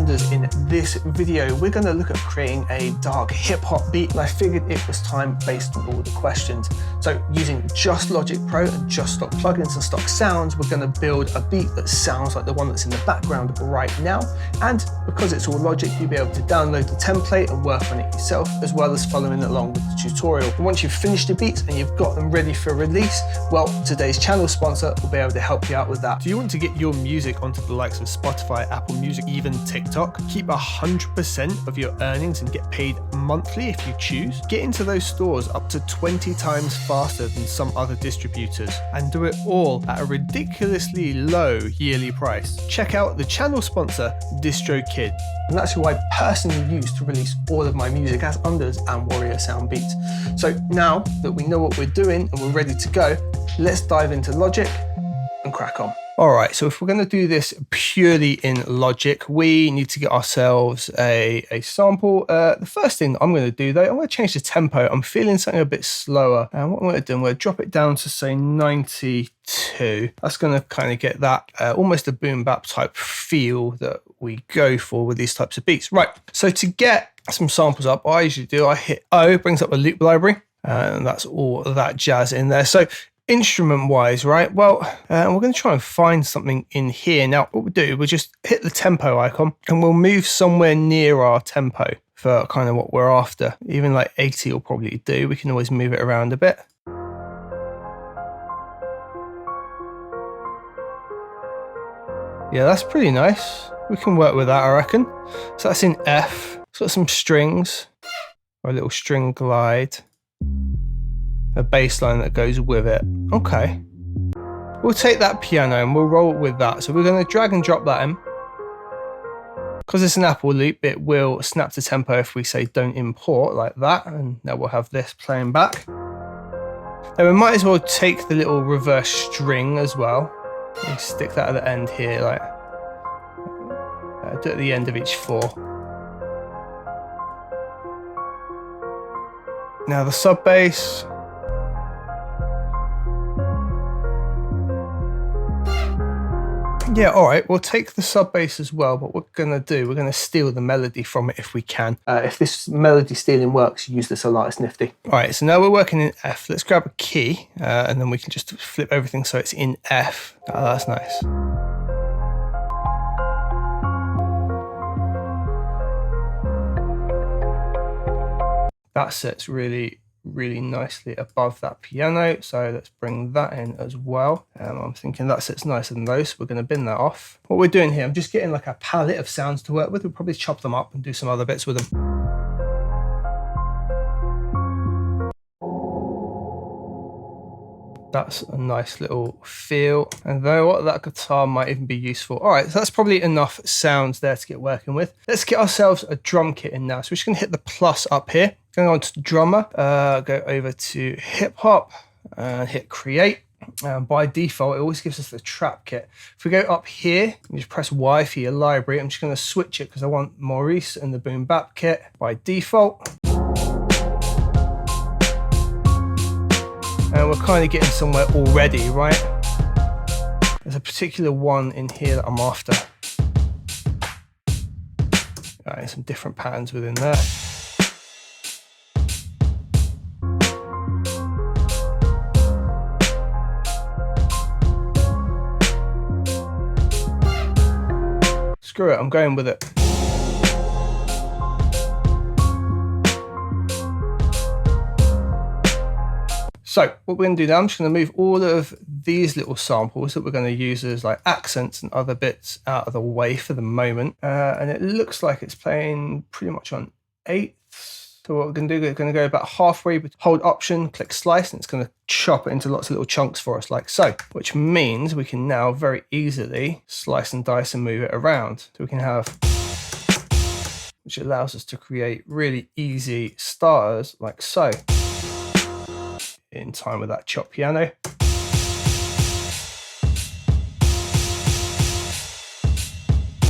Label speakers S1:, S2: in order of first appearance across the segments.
S1: unders. In this video, we're going to look at creating a dark hip hop beat, and I figured it was time based on all the questions. So using just Logic Pro and just stock plugins and stock sounds, we're going to build a beat that sounds like the one that's in the background right now. And because it's all Logic, you'll be able to download the template and work on it yourself, as well as following along with the tutorial. And once you've finished the beats and you've got them ready for release, well, today's channel sponsor will be able to help you out with that.
S2: Do you want to get your music onto the likes of Spotify, Apple Music, even TikTok? Keep 100% of your earnings and get paid monthly if you choose. Get into those stores up to 20 times faster than some other distributors, and do it all at a ridiculously low yearly price. Check out the channel sponsor, Distrokid.
S1: And that's who I personally use to release all of my music as unders and Warrior Sound beats. So now that we know what we're doing and we're ready to go, let's dive into Logic and crack on.
S2: All right, so if we're going to do this purely in Logic, we need to get ourselves a sample. The first thing I'm going to do though, I'm going to change the tempo. I'm feeling something a bit slower. And what I'm going to do, I'm going to drop it down to say 92. That's going to kind of get that almost a boom bap type feel that we go for with these types of beats. Right, so to get some samples up, I usually do, I hit O, brings up a loop library, and that's all that jazz in there. So instrument wise, right, well, we're going to try and find something in here. Now what we'll do, we'll just hit the tempo icon and we'll move somewhere near our tempo for kind of what we're after. Even like 80 will probably do. We can always move it around a bit. Yeah, that's pretty nice. We can work with that, I reckon. So that's in F. It's got some strings, or a little string glide, a bass line that goes with it. Okay. We'll take that piano and we'll roll it with that. So we're going to drag and drop that in. Because it's an Apple loop, it will snap to tempo if we say don't import like that. And now we'll have this playing back. Now we might as well take the little reverse string as well. And stick that at the end here, like do it at the end of each 4. Now the sub bass. Yeah, all right, we'll take the sub bass as well, but what we're going to do, we're going to steal the melody from it if we can.
S1: If this melody stealing works, use this a lot, it's nifty.
S2: All right, so now we're working in F. Let's grab a key, and then we can just flip everything so it's in F. Oh, that's nice. That sets really nicely above that piano, so let's bring that in as well. I'm thinking that sits nicer than those, so we're going to bin that off. What we're doing here, I'm just getting like a palette of sounds to work with. We'll probably chop them up and do some other bits with them. That's a nice little feel, and though what, that guitar might even be useful. All right, so that's probably enough sounds there to get working with. Let's get ourselves a drum kit in now. So we're just going to hit the plus up here. Going on to drummer, go over to hip hop and hit create. By default, it always gives us the trap kit. If we go up here, you just press Y for your library. I'm just going to switch it because I want Maurice and the boom bap kit by default. And we're kind of getting somewhere already, right? There's a particular one in here that I'm after. Right, some different patterns within there. Screw it, I'm going with it. So what we're going to do now, I'm just going to move all of these little samples that we're going to use as like accents and other bits out of the way for the moment. And it looks like it's playing pretty much on 8ths. So what we're going to do, we're going to go about halfway, hold Option, click Slice, and it's going to chop it into lots of little chunks for us like so, which means we can now very easily slice and dice and move it around. So we can have, which allows us to create really easy starters like so, in time with that chop piano.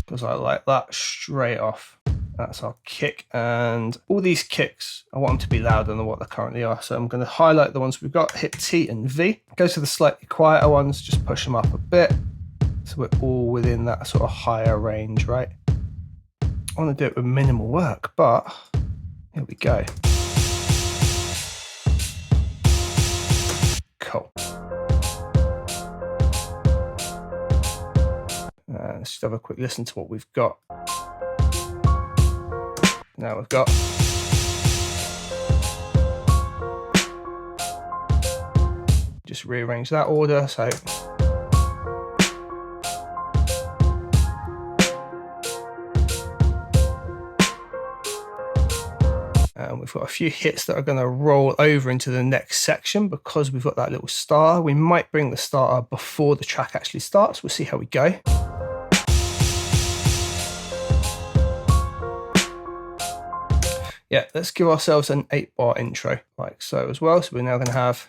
S2: Because I like that straight off. That's our kick, and all these kicks, I want them to be louder than what they currently are. So I'm going to highlight the ones we've got, hit T and V. Go to the slightly quieter ones, just push them up a bit. So we're all within that sort of higher range, right? want to do it with minimal work, but here we go. Cool. Let's just have a quick listen to what we've got. Now we've got just rearrange that order. So and we've got a few hits that are going to roll over into the next section because we've got that little starter. We might bring the starter before the track actually starts. We'll see how we go. Yeah, let's give ourselves an 8-bar intro like so as well. So we're now going to have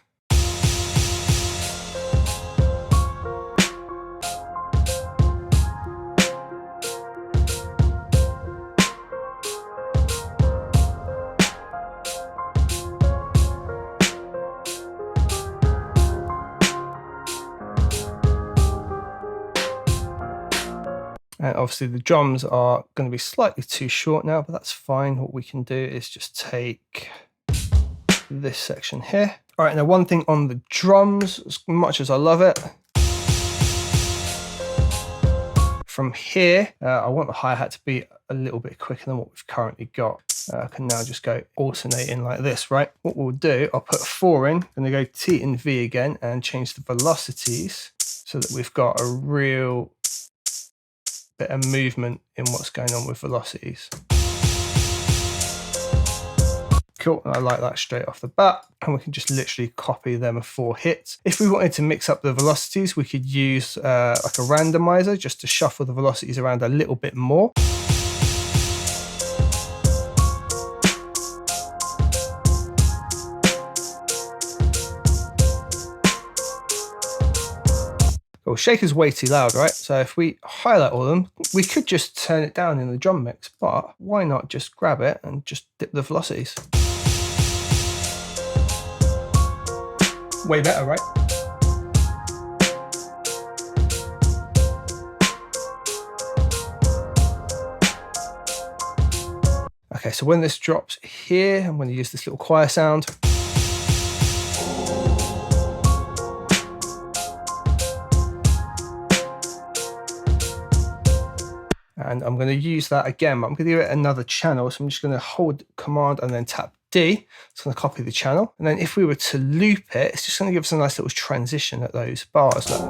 S2: and obviously the drums are going to be slightly too short now, but that's fine. What we can do is just take this section here. All right, now one thing on the drums, as much as I love it, from here, I want the hi-hat to be a little bit quicker than what we've currently got. I can now just go alternating like this, right? What we'll do, I'll put 4 in, I'm gonna go T and V again and change the velocities so that we've got a real bit of movement in what's going on with velocities. Cool, and I like that straight off the bat. And we can just literally copy them 4 hits. If we wanted to mix up the velocities, we could use like a randomizer just to shuffle the velocities around a little bit more. Well, shaker's way too loud, right? So if we highlight all of them, we could just turn it down in the drum mix, but why not just grab it and just dip the velocities? Way better, right? Okay, so when this drops here, I'm going to use this little choir sound. And I'm going to use that again, but I'm going to give it another channel. So I'm just going to hold Command and then tap D. It's going to copy the channel. And then if we were to loop it, it's just going to give us a nice little transition at those bars. Look.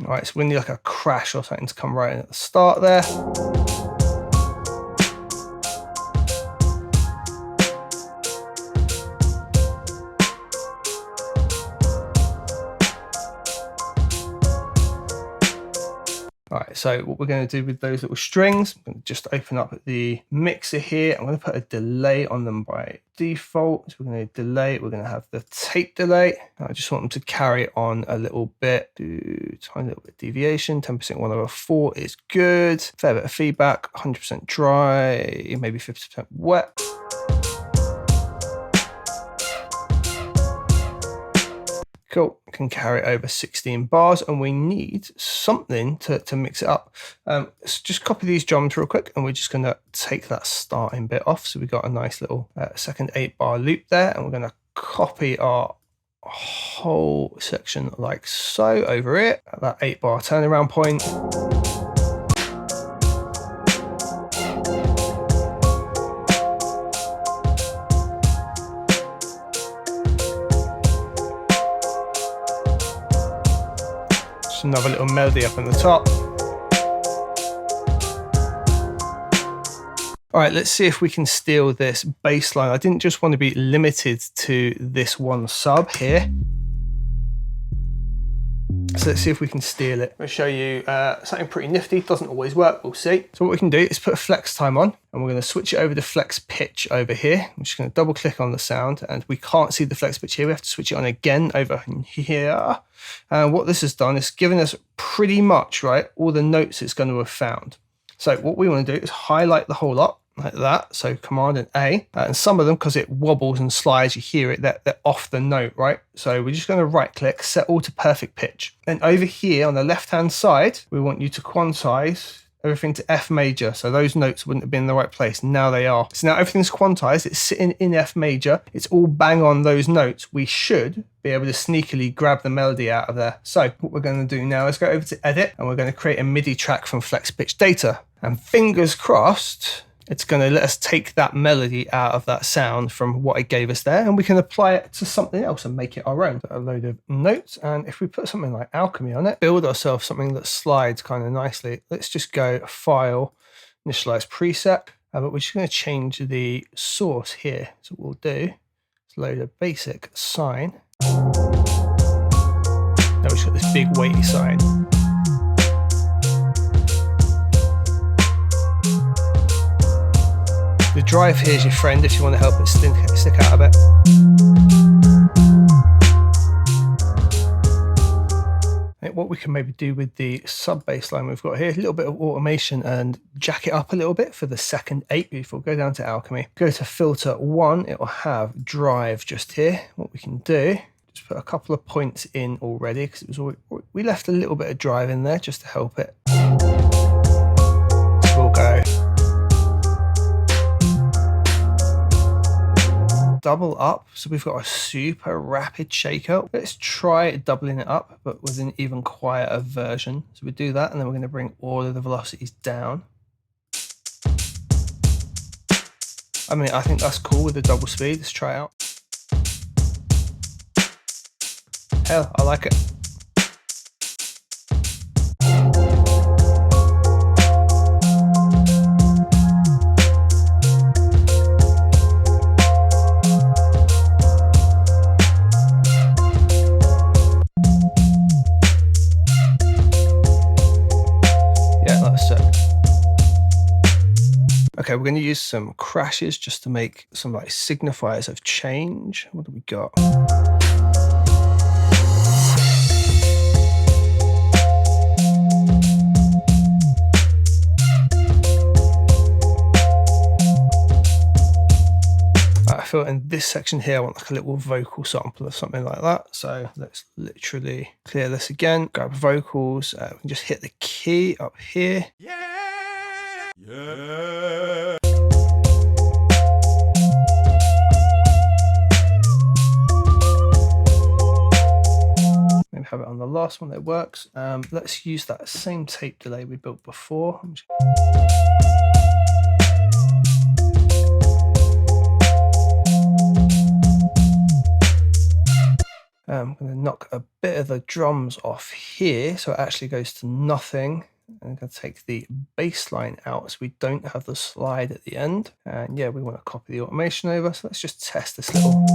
S2: All right, so we need like a crash or something to come right in at the start there. All right, so what we're going to do with those little strings, I'm going to just open up the mixer here. I'm going to put a delay on them by default. So we're going to delay, we're going to have the tape delay. I just want them to carry on a little bit. Do tiny little bit of deviation, 10% 1/4 is good. Fair bit of feedback, 100% dry, maybe 50% wet. Cool, can carry over 16 bars and we need something to mix it up. So just copy these drums real quick and we're just going to take that starting bit off. So we've got a nice little second 8-bar loop there and we're going to copy our whole section like so over it at that 8-bar turnaround point. Another little melody up on the top. All right, let's see if we can steal this bass line. I didn't just want to be limited to this one sub here. So let's see if we can steal it. I'm going to show you something pretty nifty. Doesn't always work, we'll see. So what we can do is put a flex time on and we're going to switch it over to flex pitch over here. I'm just going to double click on the sound and we can't see the flex pitch here. We have to switch it on again over here. And what this has done is given us pretty much, right, all the notes it's going to have found. So what we want to do is highlight the whole lot. like that. So Command and A, and some of them, because it wobbles and slides, you hear it, they're off the note, right? So we're just going to right click, set all to perfect pitch. Then over here on the left hand side, we want you to quantize everything to F major. So those notes wouldn't have been in the right place. Now they are. So now everything's quantized. It's sitting in F major. It's all bang on those notes. We should be able to sneakily grab the melody out of there. So what we're going to do now is go over to edit, and we're going to create a MIDI track from flex pitch data. And fingers crossed, it's going to let us take that melody out of that sound from what it gave us there, and we can apply it to something else and make it our own. So a load of notes, and if we put something like alchemy on it, build ourselves something that slides kind of nicely. Let's just go File, Initialize Preset, but we're just going to change the source here. So what we'll do is load a basic sine. Now we've got this big weighty sine. The drive here is your friend if you want to help it stick out a bit. And what we can maybe do with the sub bass line we've got here, a little bit of automation and jack it up a little bit for the second 8 before we go down to Alchemy. Go to filter 1, it will have drive just here. What we can do, just put a couple of points in already, because it was already, we left a little bit of drive in there just to help it. So we'll go double up, so we've got a super rapid shaker. Let's try doubling it up, but with an even quieter version. So we do that, and then we're going to bring all of the velocities down. I mean, I think that's cool with the double speed. Let's try it out. Hell, I like it. Okay, we're going to use some crashes just to make some like signifiers of change. What do we got? I feel in this section here, I want like a little vocal sample or something like that. So let's literally clear this again, grab vocals. We can just hit the key up here. Yeah. Maybe have it on the last one that works. Let's use that same tape delay we built before. I'm going to knock a bit of the drums off here so it actually goes to nothing. I'm going to take the bass line out so we don't have the slide at the end. And yeah, we want to copy the automation over. So let's just test this little.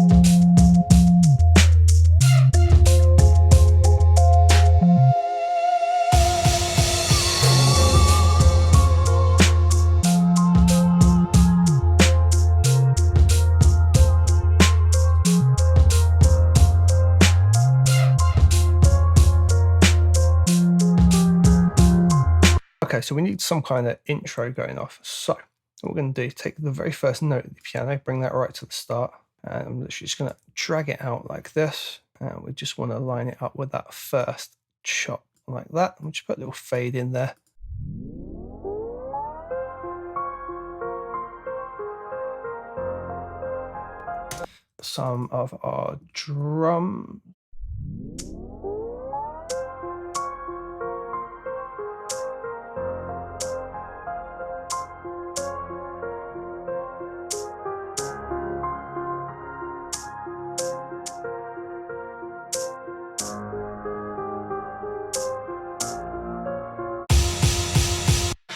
S2: Okay, so we need some kind of intro going off. So what we're going to do, take the very first note of the piano, bring that right to the start, and I'm literally just going to drag it out like this. And we just want to line it up with that first chop like that. And we'll just put a little fade in there. Some of our drum.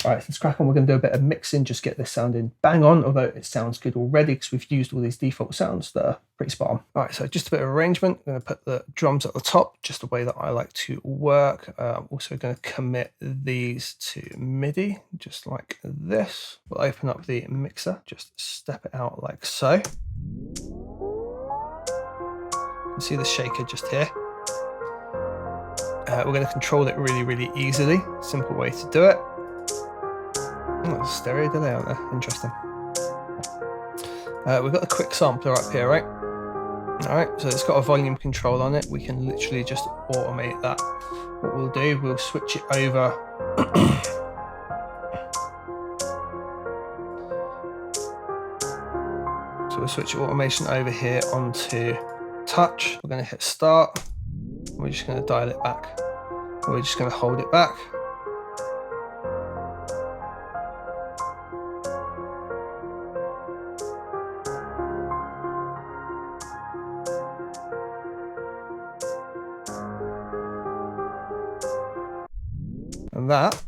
S2: All right, let's crack on. We're going to do a bit of mixing, just get this sounding bang on, although it sounds good already because we've used all these default sounds that are pretty spot on. All right, so just a bit of arrangement. I'm going to put the drums at the top, just the way that I like to work. I'm also going to commit these to MIDI, just like this. We'll open up the mixer, just step it out like so. You can see the shaker just here. We're going to control it really, really easily. Simple way to do it. Oh, stereo delay on there. Interesting. We've got the quick sampler up here, right? All right, so it's got a volume control on it. We can literally just automate that. What we'll do, we'll switch it over. So we'll switch automation over here onto touch. We're going to hit start. We're just going to dial it back. We're just going to hold it back. And that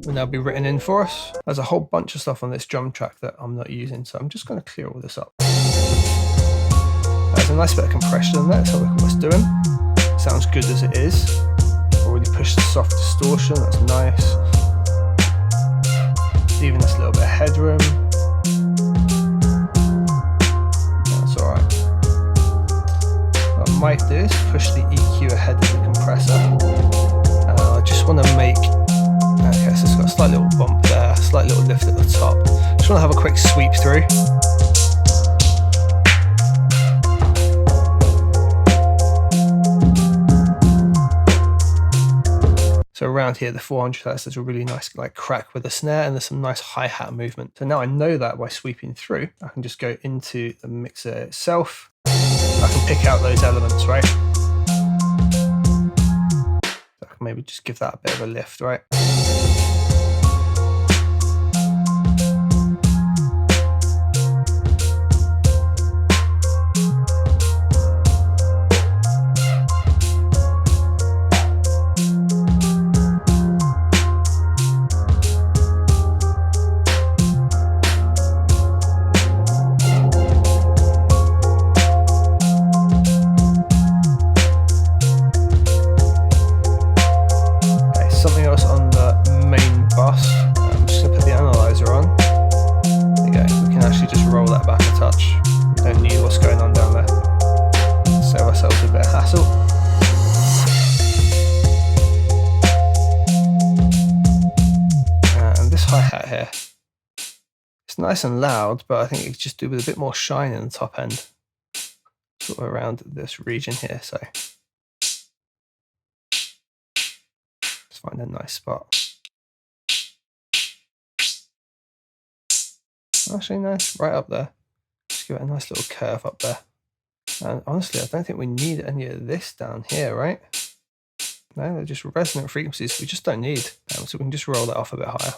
S2: will now be written in for us. There's a whole bunch of stuff on this drum track that I'm not using, so I'm just going to clear all this up. There's a nice bit of compression in there. Let's have a look at what it's doing. Sounds good as it is. Already pushed the soft distortion, that's nice. Leaving us a little bit of headroom. That's alright. What I might do is push the EQ ahead of the compressor. I just want to make, okay, so it's got a slight little bump there, a slight little lift at the top. Just want to have a quick sweep through. So around here, the 400 Hz, there's a really nice like crack with the snare, and there's some nice hi-hat movement. So now I know that by sweeping through, I can just go into the mixer itself. I can pick out those elements, right? So I can maybe just give that a bit of a lift, right? Nice and loud, but I think it could just do with a bit more shine in the top end, sort of around this region here. So let's find a nice spot. Actually, nice, right up there. Just give it a nice little curve up there. And honestly, I don't think we need any of this down here, right? No, they're just resonant frequencies we just don't need. So we can just roll that off a bit higher.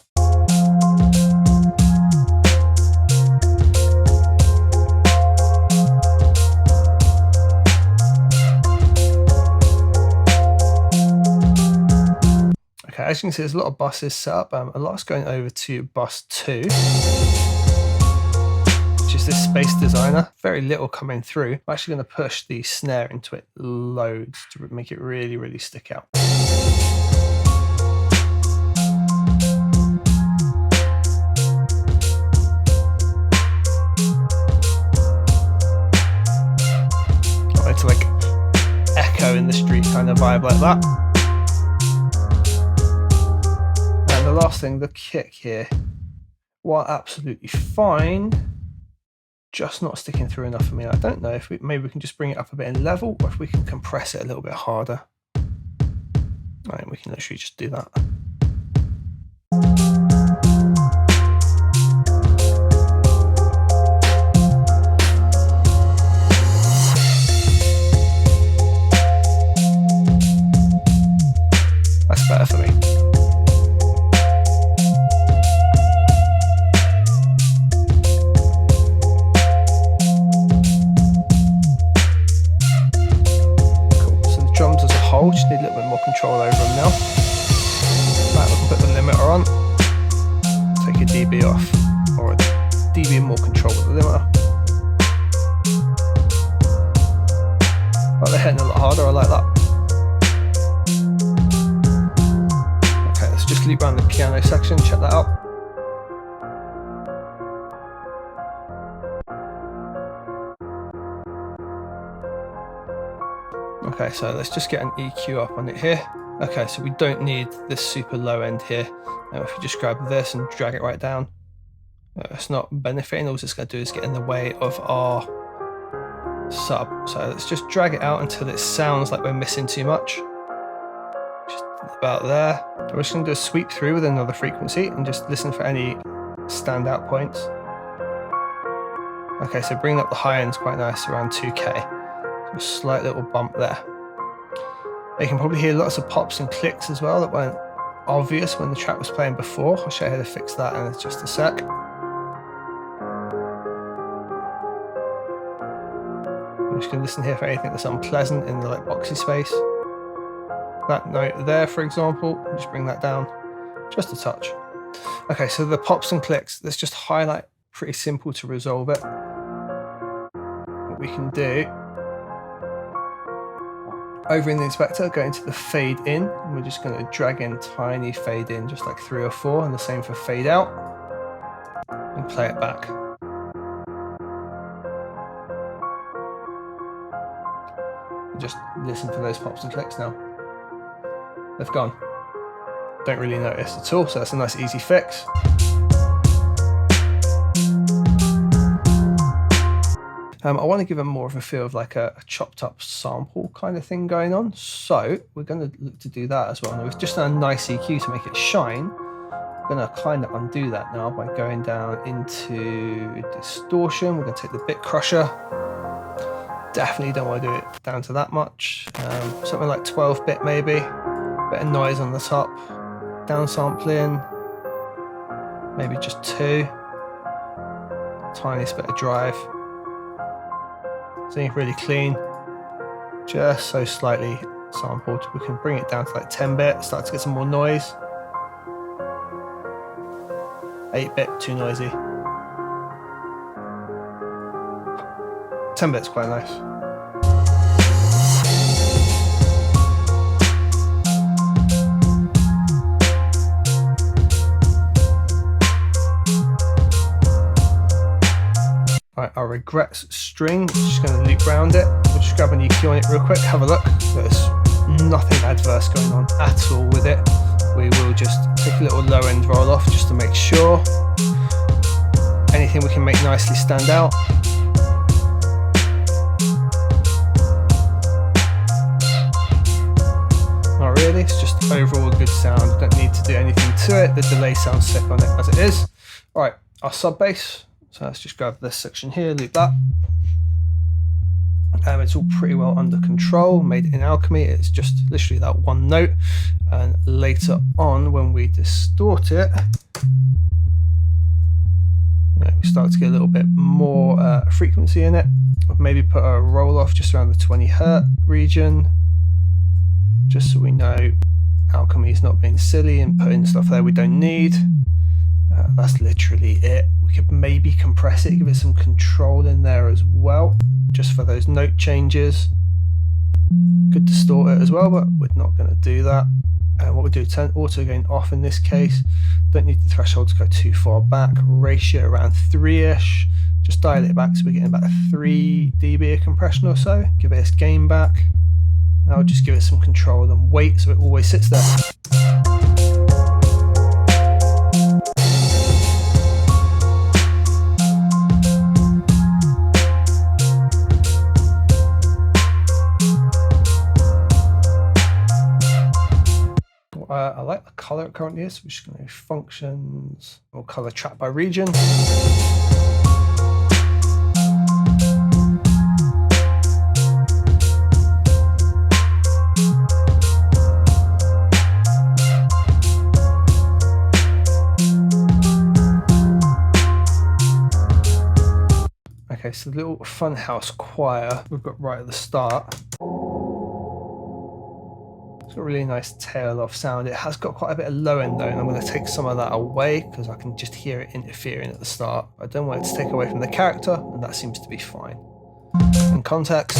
S2: Okay, as you can see, there's a lot of buses set up. A lot's going over to bus 2, which is this space designer. Very little coming through. I'm actually going to push the snare into it loads to make it really, really stick out. I want it to like echo in the street kind of vibe like that. The last thing, the kick here, while absolutely fine, just not sticking through enough for me. I don't know if maybe we can just bring it up a bit in level, or if we can compress it a little bit harder. Right, we can literally just do that. That's better for me. Just need a little bit more control over them now. Right, we can put the limiter on, take a dB off, or a dB more control with the limiter. But they're hitting a lot harder, I like that. Okay, let's just loop around the piano section, check that out. Okay, so let's just get an EQ up on it here. Okay, so we don't need this super low end here. Now if you just grab this and drag it right down, It's not benefiting. All it's going to do is get in the way of our sub. So let's just drag it out until it sounds like we're missing too much. Just about there. We're just going to do a sweep through with another frequency and just listen for any standout points. Okay, so bring up the high end's quite nice, around 2K. So a slight little bump there. You can probably hear lots of pops and clicks as well that weren't obvious when the track was playing before. I'll show you how to fix that in just a sec. I'm just going to listen here for anything that's unpleasant in the boxy space. That note there, for example, just bring that down just a touch. Okay, so the pops and clicks, let's just highlight, pretty simple to resolve it. What we can do, over in the inspector, go into the fade in, and we're just going to drag in tiny fade in, just like 3 or 4, and the same for fade out, and play it back. And just listen for those pops and clicks now. They've gone. Don't really notice at all, so that's a nice easy fix. I want to give them more of a feel of like a chopped up sample kind of thing going on. So we're going to look to do that as well. And we've just done a nice EQ to make it shine. We're going to kind of undo that now by going down into distortion. We're going to take the bit crusher. Definitely don't want to do it down to that much. Something like 12-bit maybe. Bit of noise on the top. Downsampling. Maybe just 2. Tiniest bit of drive. Something really clean, just so slightly sampled. We can bring it down to like 10-bit, start to get some more noise. 8-bit, too noisy. 10-bit's quite nice. Right, our regrets string, just going to loop around it. We'll just grab an EQ on it real quick, have a look. There's nothing adverse going on at all with it. We will just take a little low end roll off just to make sure. Anything we can make nicely stand out. Not really, it's just overall good sound. Don't need to do anything to it. The delay sounds sick on it as it is. All right, our sub bass. So let's just grab this section here, loop that. It's all pretty well under control, made in Alchemy. It's just literally that one note. And later on, when we distort it, we start to get a little bit more frequency in it. Maybe put a roll off just around the 20 Hz region, just so we know Alchemy is not being silly and putting stuff there we don't need. That's literally it. We could maybe compress it, give it some control in there as well, just for those note changes. Could distort it as well, but we're not going to do that. And what we do, turn auto gain off in this case. Don't need the threshold to go too far back. Ratio around 3-ish. Just dial it back so we're getting about a 3 dB of compression or so. Give it its gain back. Now just give it some control and wait so it always sits there. I like the color it currently is, so we're just going to go functions or color track by region. Okay, so the little funhouse choir we've got right at the start. A really nice tail off sound. It has got quite a bit of low end though, and I'm going to take some of that away because I can just hear it interfering at the start. I don't want it to take away from the character, and that seems to be fine. In context,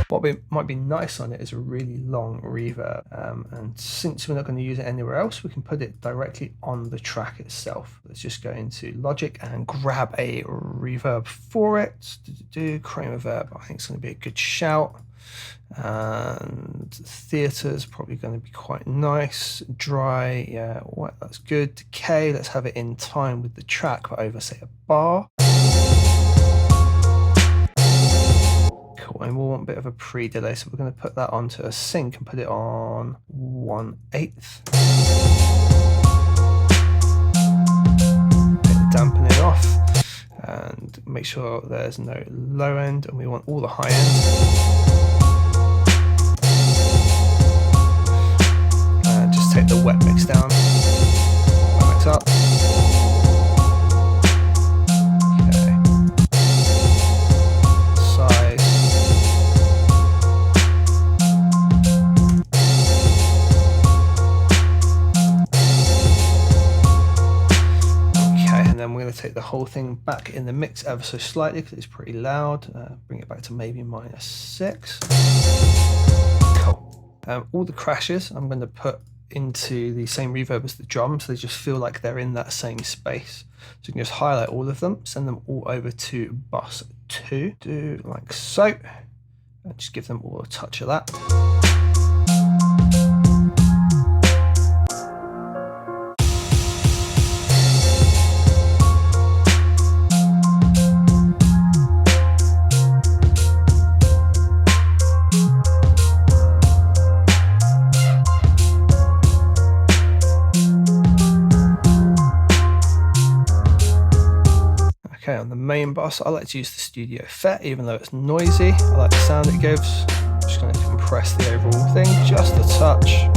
S2: what What might be nice on it is a really long reverb. And since we're not going to use it anywhere else, we can put it directly on the track itself. Let's just go into Logic and grab a reverb for it. Chrome reverb, I think it's going to be a good shout. And theatre is probably going to be quite nice. Dry, yeah, well, that's good. Decay, let's have it in time with the track, but over, say, a bar. Cool, and we'll want a bit of a pre-delay, so we're going to put that onto a sync and put it on 1/8. Dampen it off and make sure there's no low end, and we want all the high end. And just take the wet mix down. Wet mix up. Then we're going to take the whole thing back in the mix ever so slightly because it's pretty loud. Bring it back to maybe -6. Cool. All the crashes I'm going to put into the same reverb as the drums, so they just feel like they're in that same space. So you can just highlight all of them, send them all over to bus 2, do like so, and just give them all a touch of that. Okay, on the main bus, I like to use the Studio FET, even though it's noisy. I like the sound it gives. I'm just going to compress the overall thing just a touch.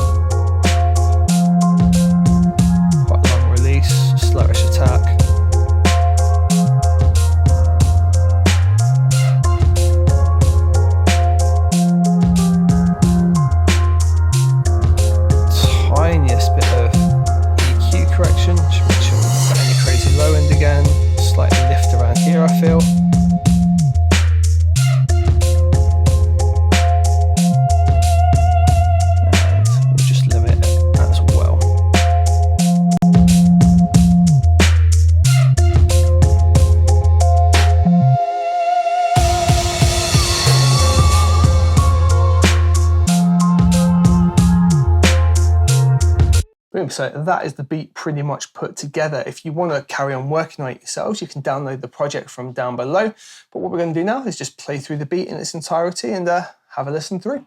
S2: Quite long release, slowish attack. Tiniest bit of EQ correction, just make sure we don't put any crazy low end again. Slightly lift around here, I feel. And we'll just limit it as well.
S1: Boom, so that is the beat pretty much put together. If you want to carry on working on it yourselves, you can download the project from down below. But what we're going to do now is just play through the beat in its entirety and have a listen through.